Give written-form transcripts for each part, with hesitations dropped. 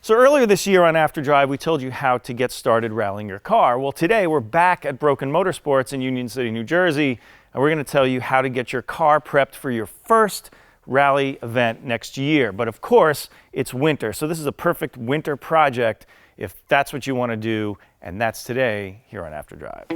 So earlier this year on After Drive, we told you how to get started rallying your car. Well, today we're back at Broken Motorsports in Union City, New Jersey, and we're going to tell you how to get your car prepped for your first rally event next year. But of course, it's winter, so this is a perfect winter project if that's what you want to do, and that's today here on After Drive.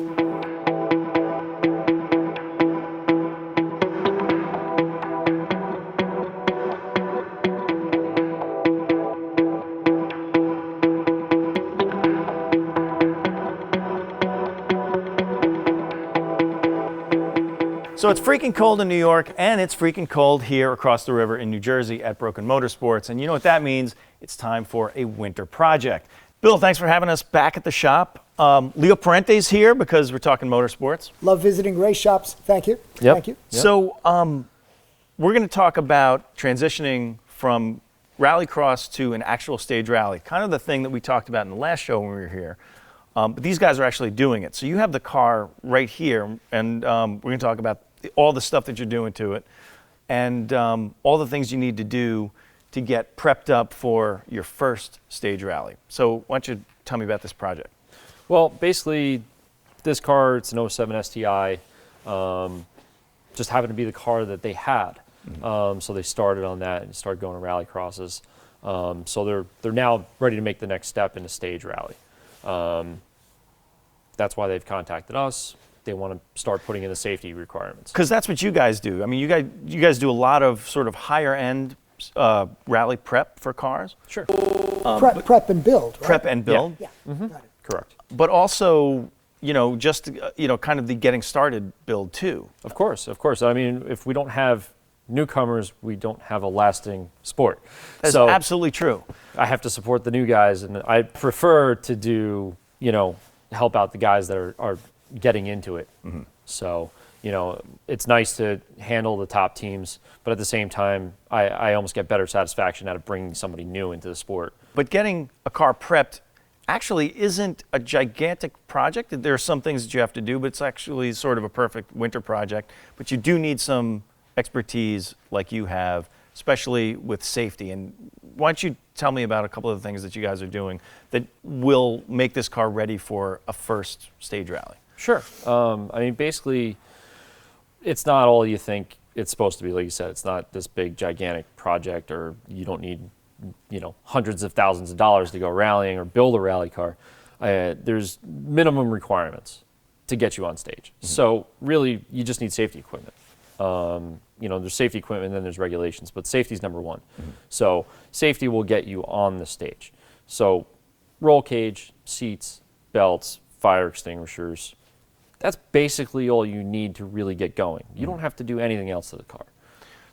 So it's freaking cold in New York, and it's freaking cold here across the river in New Jersey at Broken Motorsports. And you know what that means? It's time for a winter project. Bill, thanks for having us back at the shop. Leo Parente's here because we're talking motorsports. Love visiting race shops. Thank you. Yep. Thank you. Yep. So we're going to talk about transitioning from rallycross to an actual stage rally, kind of the thing that we talked about in the last show when we were here. But these guys are actually doing it. So you have the car right here, and we're going to talk about all the stuff that you're doing to it and all the things you need to do to get prepped up for your first stage rally. So why don't you tell me about this project? Well, basically, this car, it's an 07 STI, just happened to be the car that they had. So they started on that and started going to rally crosses. So they're now ready to make the next step into stage rally. That's why they've contacted us. They want to start putting in the safety requirements. Because that's what you guys do. I mean, you guys do a lot of sort of higher end rally prep for cars. Sure. Prep and build. Right? Prep and build. Yeah. Mm-hmm. Got it. Correct. But also, you know, just kind of the getting started build too. Of course, of course. I mean, if we don't have newcomers, we don't have a lasting sport. That's so absolutely true. I have to support the new guys, and I prefer to do, help out the guys that are getting into it. Mm-hmm. So, it's nice to handle the top teams, but at the same time, I almost get better satisfaction out of bringing somebody new into the sport. But getting a car prepped actually isn't a gigantic project. There are some things that you have to do, but it's actually sort of a perfect winter project. But you do need some expertise like you have, especially with safety. And why don't you tell me about a couple of the things that you guys are doing that will make this car ready for a first stage rally? Sure. I mean, basically, it's not all you think it's supposed to be. Like you said, it's not this big, gigantic project, or you don't need, hundreds of thousands of dollars to go rallying or build a rally car. There's minimum requirements to get you on stage. Mm-hmm. So really, you just need safety equipment. There's safety equipment, and then there's regulations, but safety is number one. Mm-hmm. So safety will get you on the stage. So roll cage, seats, belts, fire extinguishers. That's basically all you need to really get going. You don't have to do anything else to the car.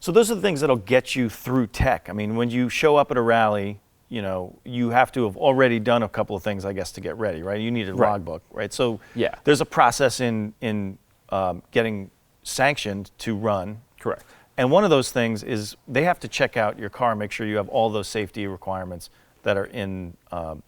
So those are the things that'll get you through tech. I mean, when you show up at a rally, you have to have already done a couple of things, I guess, to get ready, right? You need a logbook, right? So yeah, there's a process in getting sanctioned to run. Correct. And one of those things is they have to check out your car, make sure you have all those safety requirements that are in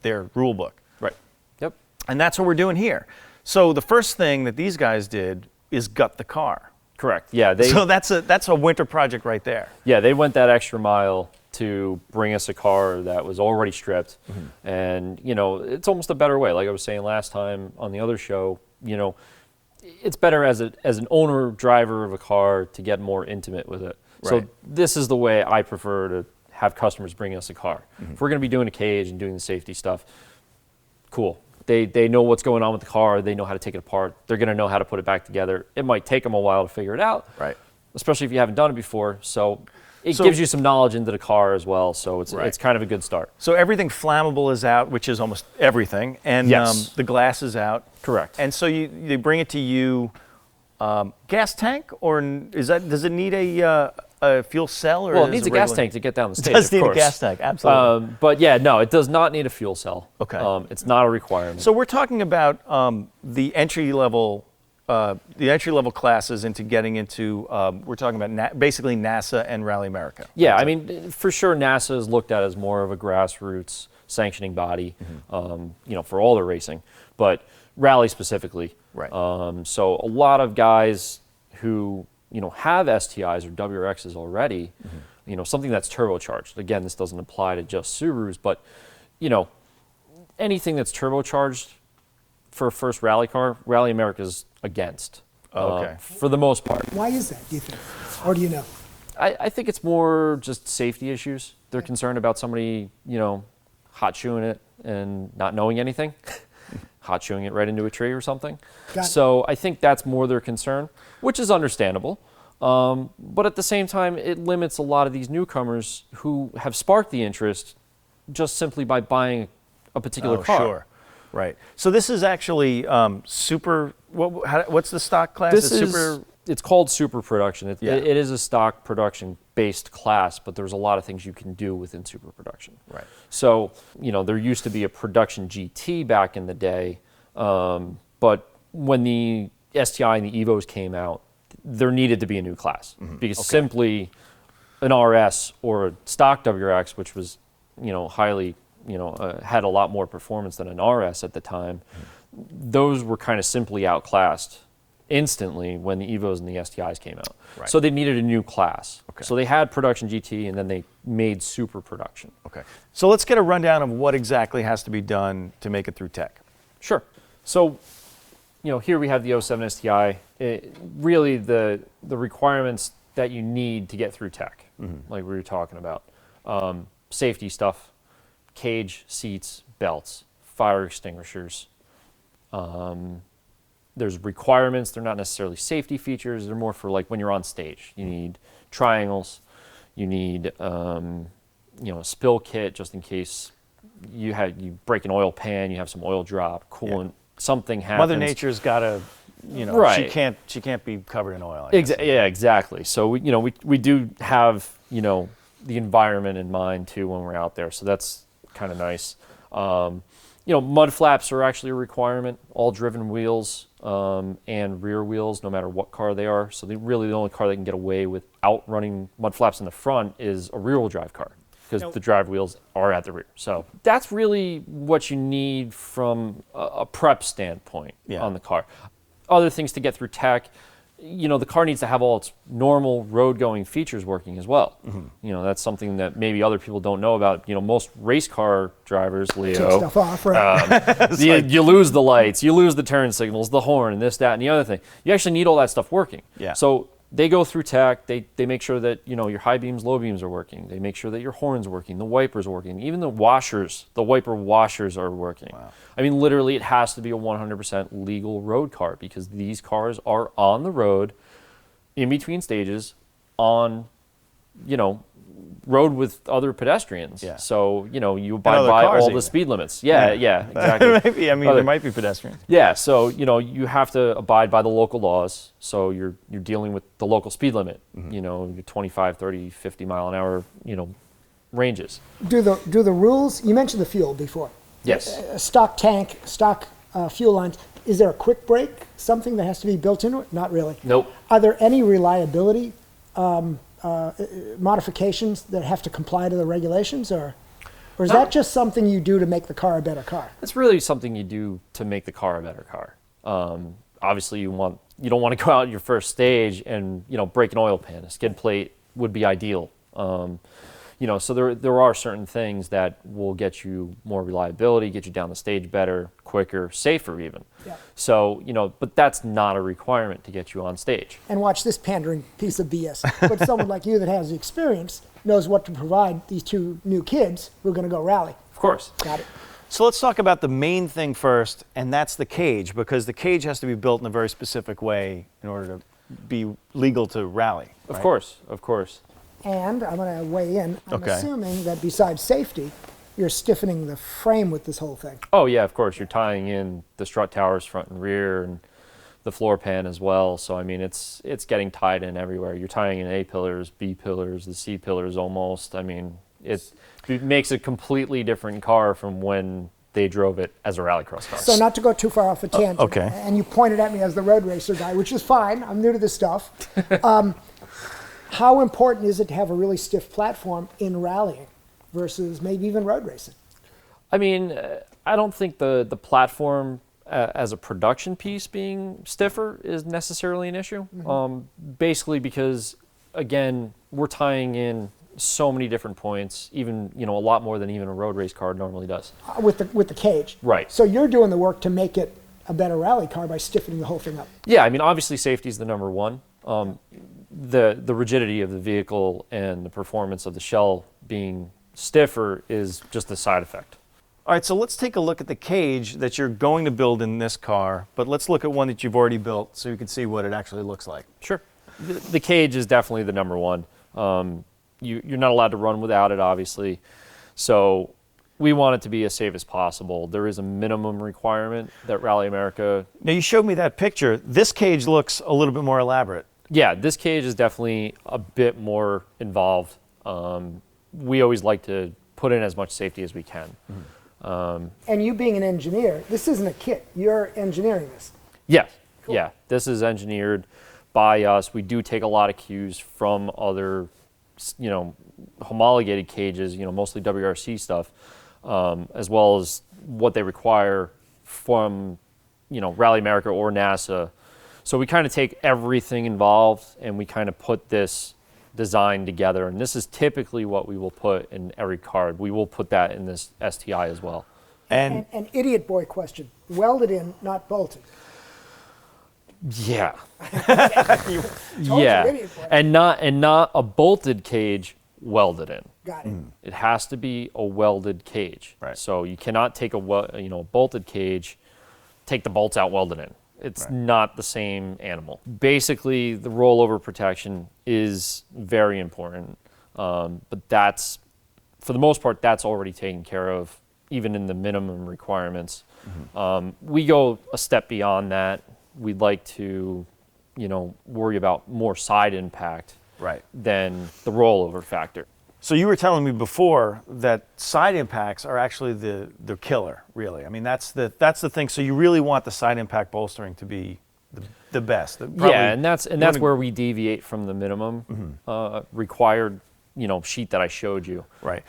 their rule book. Right. Yep. And that's what we're doing here. So the first thing that these guys did is gut the car. Correct. Yeah. So that's a winter project right there. Yeah, they went that extra mile to bring us a car that was already stripped. Mm-hmm. And, it's almost a better way. Like I was saying last time on the other show, it's better as an owner driver of a car to get more intimate with it. Right. So this is the way I prefer to have customers bring us a car. Mm-hmm. If we're going to be doing a cage and doing the safety stuff, cool. They know what's going on with the car. They know how to take it apart. They're going to know how to put it back together. It might take them a while to figure it out, right? Especially if you haven't done it before. So it gives you some knowledge into the car as well. So it's kind of a good start. So everything flammable is out, which is almost everything, and yes. The glass is out. Correct. And so they bring it to you. Gas tank, or does it need a fuel cell? Or well, it needs a gas tank to get down the stage. It does need a gas tank, absolutely. But yeah, no, it does not need a fuel cell. Okay. It's not a requirement. So we're talking about the entry level classes into getting into. We're talking about basically NASA and Rally America. Yeah, I mean, for sure, NASA is looked at as more of a grassroots sanctioning body, mm-hmm. For all the racing, but Rally specifically. Right. So a lot of guys who have STIs or WRXs already, mm-hmm. Something that's turbocharged. Again, this doesn't apply to just Subarus, but anything that's turbocharged for a first rally car, Rally America's against. Okay. For the most part. Why is that, do you think? Or do you know? I think it's more just safety issues. They're concerned about somebody, hot shoeing it and not knowing anything, hot shoeing it right into a tree or something. Got it. So I think that's more their concern, which is understandable. But at the same time, it limits a lot of these newcomers who have sparked the interest just simply by buying a particular car. Sure. Right. So this is actually super. What's the stock class? This It's is super. It's called super production. It Yeah. is a stock production based class, but there's a lot of things you can do within super production. Right. So there used to be a production GT back in the day, but when the STI and the Evos came out, there needed to be a new class because simply an RS or a stock WRX, which was highly had a lot more performance than an RS at the time, those were kind of simply outclassed instantly when the Evos and the STIs came out. Right. So they needed a new class. Okay. So they had production GT and then they made super production. Okay. So let's get a rundown of what exactly has to be done to make it through tech. Sure. So, here we have the 07 STI. Really, the requirements that you need to get through tech, like we were talking about, safety stuff, cage, seats, belts, fire extinguishers. There's requirements. They're not necessarily safety features. They're more for like when you're on stage. You need triangles. You need a spill kit just in case you break an oil pan. You have some oil drop, coolant, something happens. Mother Nature's got to, Right. she can't be covered in oil. I guess. Yeah, exactly. So we do have the environment in mind too when we're out there. So that's kind of nice. Mud flaps are actually a requirement. All driven wheels and rear wheels, no matter what car they are. So the only car that can get away without running mud flaps in the front is a rear-wheel drive car because the drive wheels are at the rear. So that's really what you need from a prep standpoint on the car. Other things to get through tech, the car needs to have all its normal road-going features working as well. That's something that maybe other people don't know about. Most race car drivers, Leo, Take stuff off, right? you lose the lights, you lose the turn signals, the horn, and this, that, and the other thing. You actually need all that stuff working. Yeah. So they go through tech. They make sure that your high beams, low beams are working. They make sure that your horn's working, the wipers are working, even the washers, the wiper washers are working. Wow. I mean, literally, it has to be a 100% legal road car because these cars are on the road, in between stages, on, road with other pedestrians. Yeah. So you abide other by cars all even. the speed limits. Yeah, exactly. Maybe. There might be pedestrians. Yeah, so you have to abide by the local laws. So you're dealing with the local speed limit. Your 25, 30, 50 mile an hour ranges. Do the rules, you mentioned the fuel before. Yes. Stock tank, stock fuel lines. Is there a quick break, something that has to be built into it? Not really. Nope. Are there any reliability modifications that have to comply to the regulations, or is that just something you do to make the car a better car? It's really something you do to make the car a better car. Obviously, you don't want to go out your first stage and break an oil pan. A skid plate would be ideal. So there are certain things that will get you more reliability, get you down the stage better, quicker, safer even. Yeah. So but that's not a requirement to get you on stage. And watch this pandering piece of BS. But someone like you that has the experience knows what to provide these two new kids who are going to go rally. Of course. Got it. So let's talk about the main thing first, and that's the cage, because the cage has to be built in a very specific way in order to be legal to rally. Of right? course. And I'm going to weigh in. I'm Okay. assuming that besides safety, you're stiffening the frame with this whole thing. Oh yeah, of course. You're tying in the strut towers front and rear and the floor pan as well. So I mean, it's getting tied in everywhere. You're tying in A pillars, B pillars, the C pillars almost. I mean, it makes a completely different car from when they drove it as a rallycross car. So not to go too far off a tangent. okay. And you pointed at me as the road racer guy, which is fine. I'm new to this stuff. How important is it to have a really stiff platform in rallying versus maybe even road racing? I mean, I don't think the platform as a production piece being stiffer is necessarily an issue. Basically because, again, we're tying in so many different points, even, a lot more than even a road race car normally does. With the cage. Right. So you're doing the work to make it a better rally car by stiffening the whole thing up. Yeah, I mean, obviously safety is the number one. The rigidity of the vehicle and the performance of the shell being stiffer is just a side effect. All right, so let's take a look at the cage that you're going to build in this car, but let's look at one that you've already built so you can see what it actually looks like. Sure. The cage is definitely the number one. You're not allowed to run without it, obviously. So we want it to be as safe as possible. There is a minimum requirement that Rally America... Now, you showed me that picture. This cage looks a little bit more elaborate. Yeah, this cage is definitely a bit more involved. We always like to put in as much safety as we can. And you being an engineer, this isn't a kit. You're engineering this. Yes. Cool. Yeah, this is engineered by us. We do take a lot of cues from other, homologated cages, mostly WRC stuff, as well as what they require from, Rally America or NASA. So we kind of take everything involved and we kind of put this design together. And this is typically what we will put in every card. We will put that in this STI as well. And An idiot boy question. Welded in, not bolted. Yeah. Told you, Yeah. idiot boy. And not a bolted cage welded in. Got it. It has to be a welded cage. Right. So you cannot take a bolted cage, take the bolts out, weld it in. It's not the same animal. Basically, the rollover protection is very important, but that's, for the most part, that's already taken care of, even in the minimum requirements. We go a step beyond that. We'd like to, worry about more side impact than the rollover factor. so you were telling me before that side impacts are actually the killer, really. I mean, that's the thing. So you really want the side impact bolstering to be the best. Yeah, and that's where we deviate from the minimum required, sheet that I showed you. Right.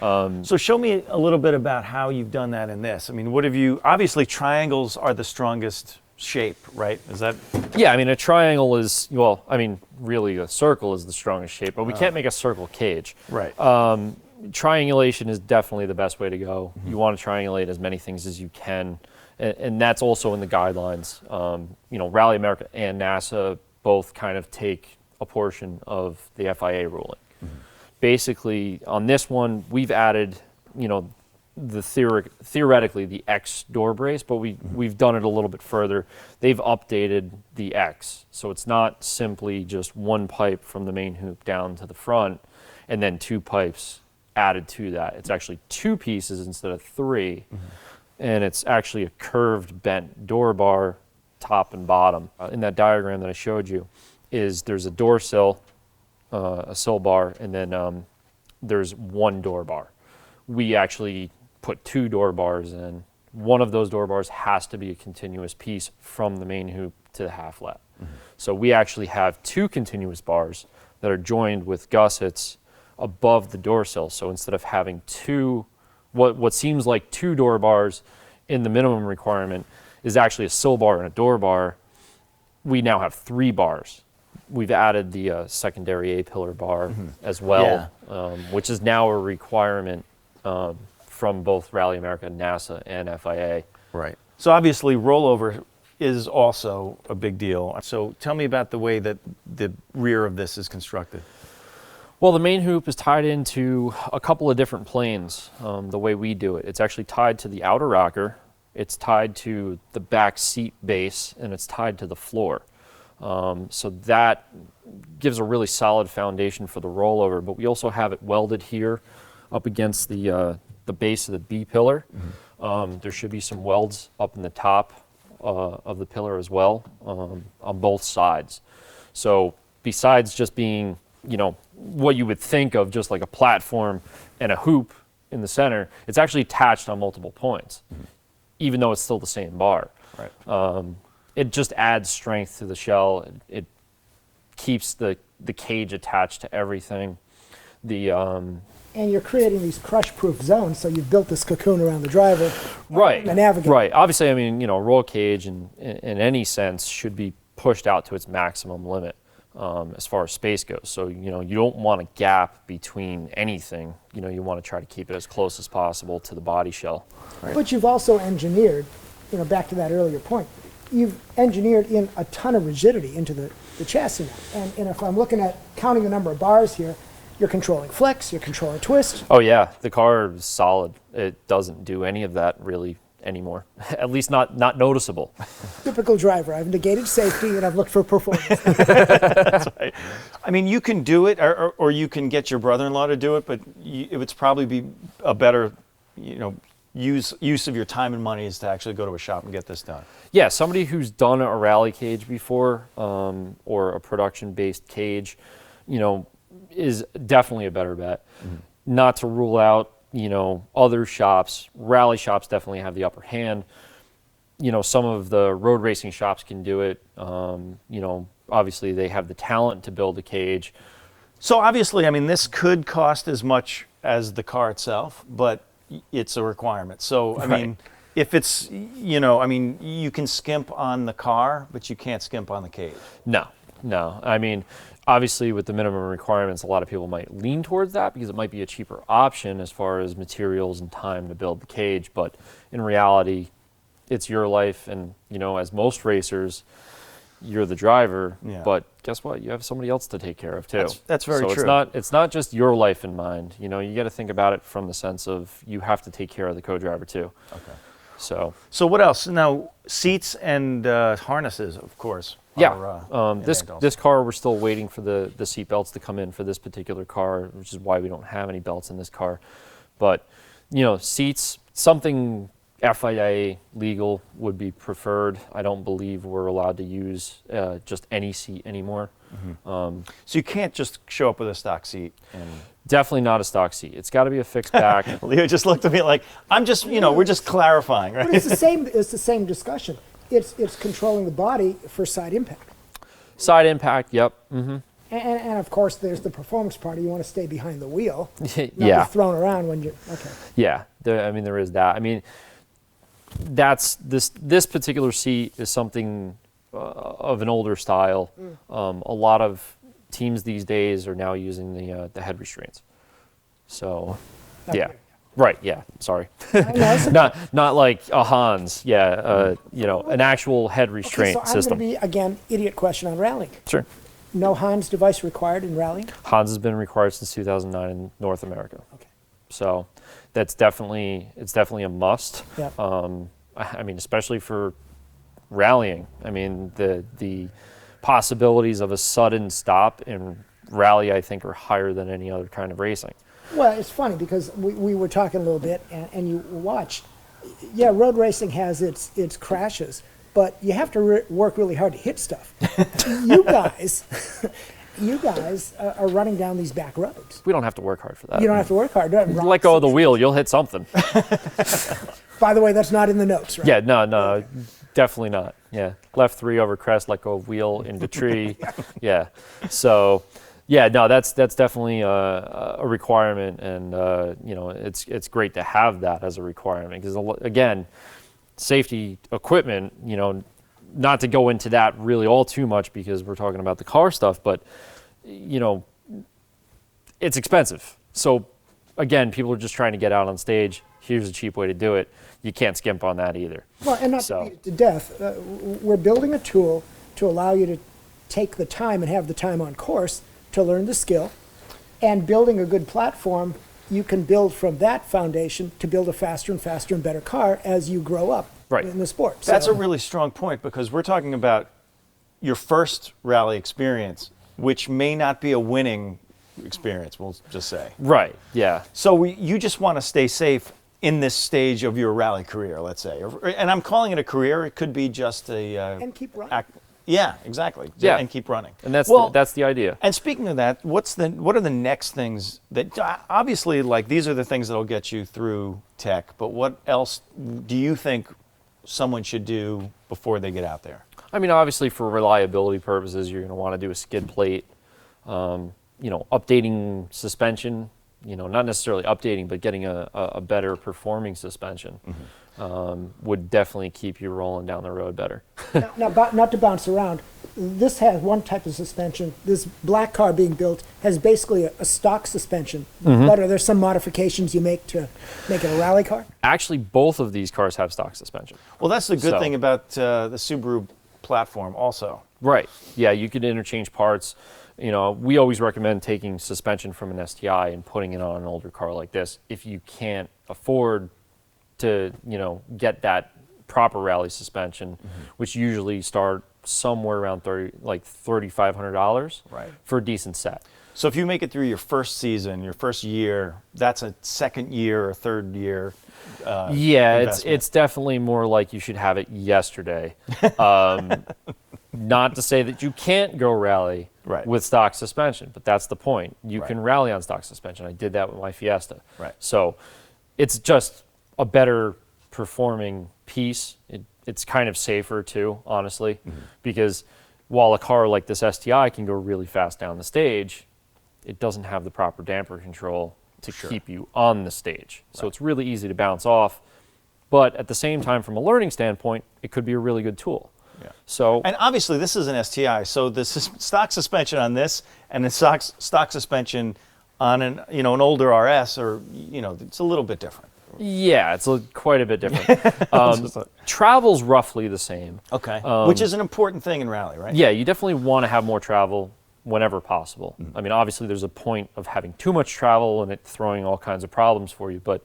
So show me a little bit about how you've done that in this. I mean, what have you? Obviously, triangles are the strongest shape, right? Is that? Yeah, I mean, a triangle is, really a circle is the strongest shape, but we can't make a circle cage. Right. Triangulation is definitely the best way to go. You want to triangulate as many things as you can, and that's also in the guidelines. Rally America and NASA both kind of take a portion of the FIA ruling. Basically, on this one, we've added, theoretically the X door brace, but we've done it a little bit further. They've updated the X, so it's not simply just one pipe from the main hoop down to the front and then two pipes added to that. It's actually two pieces instead of three, and it's actually a curved bent door bar, top and bottom. In that diagram that I showed you, there's a door sill, a sill bar, and then there's one door bar. We actually put two door bars in. One of those door bars has to be a continuous piece from the main hoop to the half lap. So we actually have two continuous bars that are joined with gussets above the door sill. So instead of having two, what seems like two door bars in the minimum requirement is actually a sill bar and a door bar, we now have three bars. We've added the secondary A-pillar bar as well, which is now a requirement from both Rally America, NASA, and FIA. Right. So obviously, rollover is also a big deal. So tell me about the way that the rear of this is constructed. Well, the main hoop is tied into a couple of different planes, the way we do it. It's actually tied to the outer rocker, it's tied to the back seat base, and it's tied to the floor. So that gives a really solid foundation for the rollover, but we also have it welded here up against the base of the B pillar. There should be some welds up in the top of the pillar as well, on both sides. So besides just being, what you would think of just like a platform and a hoop in the center, it's actually attached on multiple points, even though it's still the same bar. Right. it just adds strength to the shell. It keeps the cage attached to everything. And you're creating these crush-proof zones, so you've built this cocoon around the driver. Right. The navigator. Right. Obviously, I mean, a roll cage in any sense should be pushed out to its maximum limit. as far as space goes. So, you don't want a gap between anything. You want to try to keep it as close as possible to the body shell. Right. But you've also engineered, back to that earlier point, you've engineered in a ton of rigidity into the chassis now. And if I'm looking at counting the number of bars here, you're controlling flex, you're controlling twist. Oh yeah, the car is solid. It doesn't do any of that really anymore. At least not noticeable. Typical driver. I've negated safety and I've looked for performance. That's right. I mean, you can do it, or you can get your brother-in-law to do it, but it would probably be a better, use of your time and money is to actually go to a shop and get this done. Yeah, somebody who's done a rally cage before, or a production-based cage, is definitely a better bet. Mm-hmm. Not to rule out, other shops. Rally shops definitely have the upper hand. Some of the road racing shops can do it. Obviously they have the talent to build a cage. So obviously, I mean, this could cost as much as the car itself, but it's a requirement. So, I mean, if it's, you can skimp on the car, but you can't skimp on the cage. No. I mean, obviously with the minimum requirements, a lot of people might lean towards that because it might be a cheaper option as far as materials and time to build the cage. But in reality, it's your life. And, as most racers, you're the driver, but guess what? You have somebody else to take care of too. That's very true. So it's not just your life in mind. You got to think about it from the sense of you have to take care of the co-driver too. Okay. So what else? Now, seats and harnesses, of course. Yeah. This car, we're still waiting for the seat belts to come in for this particular car, which is why we don't have any belts in this car. But, seats, something FIA legal would be preferred. I don't believe we're allowed to use just any seat anymore. Mm-hmm. So you can't just show up with a stock seat. Definitely not a stock seat. It's got to be a fixed back. Leo just looked at me like, I'm just, we're just clarifying, right? But it's the same discussion. It's controlling the body for side impact. Side impact, yep. Mm-hmm. And of course, there's the performance part. You want to stay behind the wheel, not yeah. be thrown around when you're okay. Yeah, there is that. I mean, that's this particular seat is something of an older style. A lot of teams these days are now using the head restraints. So, yeah. Right, yeah, sorry. not like a Hans, an actual head restraint so system. I'm going to be, again, idiot question on rallying. Sure. No Hans device required in rallying? Hans has been required since 2009 in North America. Okay. So it's definitely a must. Yeah. I mean, especially for rallying. I mean, the possibilities of a sudden stop in rally, I think, are higher than any other kind of racing. Well, it's funny because we were talking a little bit, and you watched. Yeah, road racing has its crashes, but you have to work really hard to hit stuff. You guys are running down these back roads. We don't have to work hard for that. You don't have to work hard. Let go of the wheel, you'll hit something. By the way, that's not in the notes, right? Yeah, no, definitely not. Yeah, left 3 over crest, let go of wheel into tree. Yeah, so. Yeah, no, that's definitely a requirement, and it's great to have that as a requirement because again, safety equipment, not to go into that really all too much because we're talking about the car stuff, but it's expensive. So again, people are just trying to get out on stage. Here's a cheap way to do it. You can't skimp on that either. Well, and not to beat it to death, we're building a tool to allow you to take the time and have the time on course to learn the skill, and building a good platform, you can build from that foundation to build a faster and faster and better car as you grow up in the sport. That's a really strong point because we're talking about your first rally experience, which may not be a winning experience, we'll just say. Right, yeah. So you just want to stay safe in this stage of your rally career, let's say. And I'm calling it a career. It could be just a... and keep running. Yeah, exactly. Yeah. And keep running. And that's the idea. And speaking of that, what are the next things that obviously like these are the things that'll get you through tech, but what else do you think someone should do before they get out there? I mean, obviously for reliability purposes, you're going to want to do a skid plate, updating suspension, not necessarily updating, but getting a better performing suspension. Mm-hmm. Would definitely keep you rolling down the road better. Now, not to bounce around, this has one type of suspension. This black car being built has basically a stock suspension. But are there some modifications you make to make it a rally car? Actually, both of these cars have stock suspension. Well, that's the good So- thing about the Subaru platform also. Right. Yeah, you could interchange parts. You know, we always recommend taking suspension from an STI and putting it on an older car like this if you can't afford to, you know, get that proper rally suspension, which usually start somewhere around $3,500 Right. for a decent set. So if you make it through your first season, your first year, that's a second year or third year. Yeah, investment. it's definitely more like you should have it yesterday. Not to say that you can't go rally Right. with stock suspension, but that's the point. You Right. can rally on stock suspension. I did that with my Fiesta. Right. So it's just a better performing piece. It's kind of safer too, honestly, because while a car like this STI can go really fast down the stage, it doesn't have the proper damper control to keep you on the stage. So it's really easy to bounce off. But at the same time, from a learning standpoint, it could be a really good tool. Yeah. So And obviously, this is an STI, so the stock suspension on this and the stock suspension on an older RS, or it's a little bit different. yeah, it's quite a bit different. Travel's roughly the same. Okay. Which is an important thing in rally, right? Yeah, you definitely want to have more travel whenever possible. I mean, obviously, there's a point of having too much travel and it throwing all kinds of problems for you, but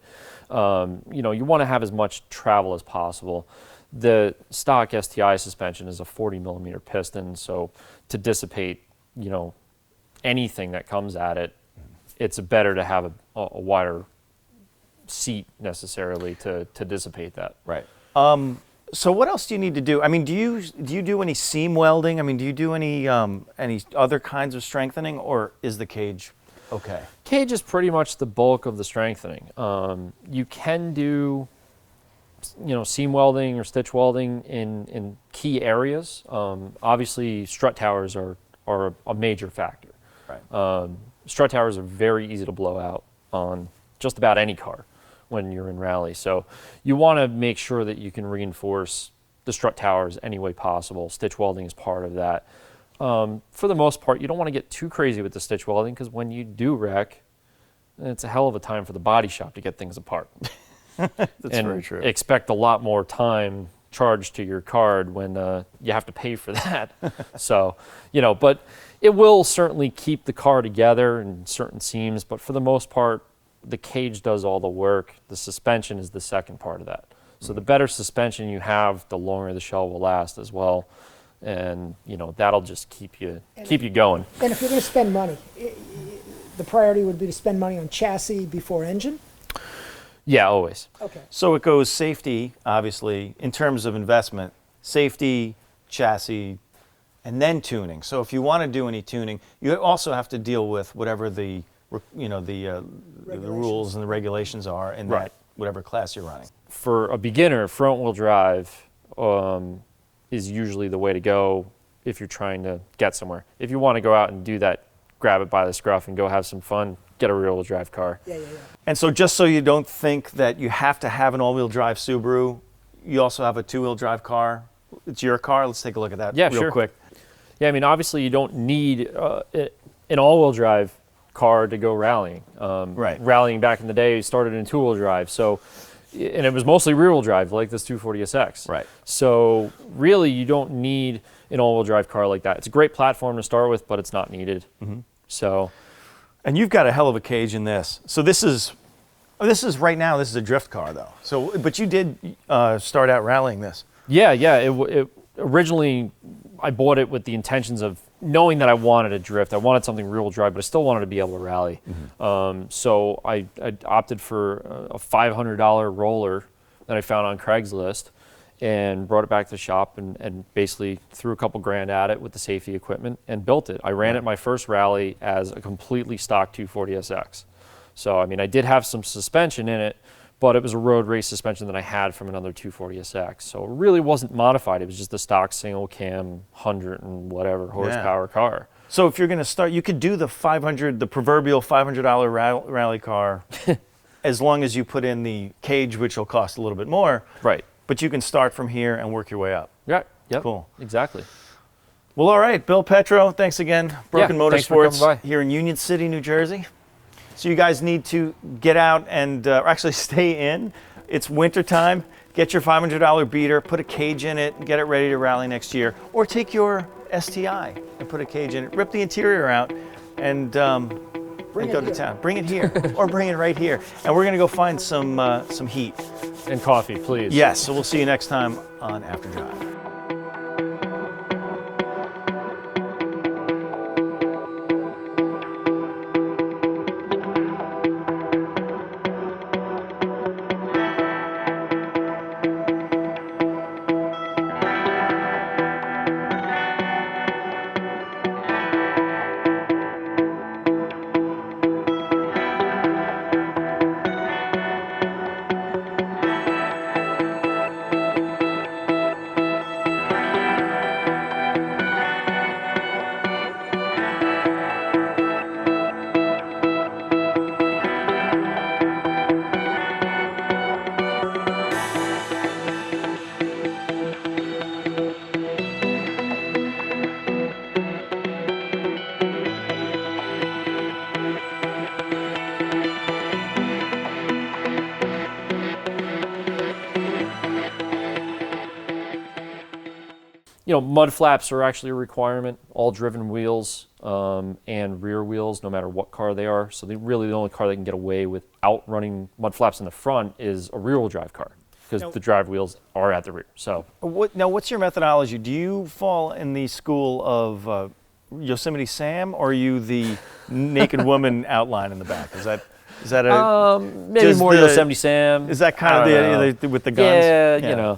you want to have as much travel as possible. The stock STI suspension is a 40 millimeter piston, so to dissipate, anything that comes at it, it's better to have a wider seat necessarily to dissipate that. Right. So what else do you need to do? I mean, do you do any seam welding? I mean, do you do any other kinds of strengthening, or is the cage okay? Cage is pretty much the bulk of the strengthening. You can do, seam welding or stitch welding in key areas. Obviously, strut towers are a major factor. Right. Strut towers are very easy to blow out on just about any car when you're in rally. So you want to make sure that you can reinforce the strut towers any way possible. Stitch welding is part of that. For the most part, you don't want to get too crazy with the stitch welding, because when you do wreck, it's a hell of a time for the body shop to get things apart. That's and very true. Expect a lot more time charged to your card when you have to pay for that. So, but it will certainly keep the car together in certain seams, but for the most part, the cage does all the work. The suspension is the second part of that. So the better suspension you have, the longer the shell will last as well. And, that'll just keep you going. And if you're going to spend money, the priority would be to spend money on chassis before engine? Yeah, always. Okay. So it goes safety, obviously, in terms of investment, safety, chassis, and then tuning. So if you want to do any tuning, you also have to deal with whatever the rules and the regulations are in Right. that whatever class you're running. For a beginner, front-wheel drive is usually the way to go if you're trying to get somewhere. If you want to go out and do that, grab it by the scruff and go have some fun, get a rear-wheel drive car. Yeah. And so just so you don't think that you have to have an all-wheel drive Subaru, you also have a two-wheel drive car. It's your car. Let's take a look at that real sure. quick. Yeah, I mean, obviously you don't need an all-wheel drive car to go rallying. Right. Rallying back in the day started in two-wheel drive, and it was mostly rear-wheel drive, like this 240SX. Right. So really, you don't need an all-wheel drive car like that. It's a great platform to start with, but it's not needed. So, And you've got a hell of a cage in this. So this is right now, this is a drift car though. So, but you did start out rallying this. yeah. It originally, I bought it with the intentions of knowing that I wanted a drift. I wanted something rear-wheel drive, but I still wanted to be able to rally. So I opted for a $500 roller that I found on Craigslist and brought it back to the shop and basically threw a couple grand at it with the safety equipment and built it. I ran it my first rally as a completely stock 240SX. So, I mean, I did have some suspension in it, but it was a road race suspension that I had from another 240SX. So it really wasn't modified. It was just a stock single cam 100 and whatever horsepower car. So if you're going to start, you could do the proverbial $500 rally car, as long as you put in the cage, which will cost a little bit more. Right. But you can start from here and work your way up. Yeah. Yep. Cool. Exactly. Well, all right, Bill Petrow, thanks again. Broken thanks for coming by. Motorsports here in Union City, New Jersey. So you guys need to get out and actually stay in. It's winter time. Get your $500 beater, put a cage in it, and get it ready to rally next year. Or take your STI and put a cage in it, rip the interior out, and go to town. Bring it here, or bring it right here. And we're gonna go find some heat. And coffee, please. Yes, so we'll see you next time on After Drive. Mud flaps are actually a requirement, all driven wheels and rear wheels, no matter what car they are. So really the only car that can get away without running mud flaps in the front is a rear-wheel drive car, because the drive wheels are at the rear. So Now, what's your methodology? Do you fall in the school of Yosemite Sam, or are you the naked woman outline in the back? Is that a maybe more Yosemite Sam? Is that kind of the idea with the guns? Yeah,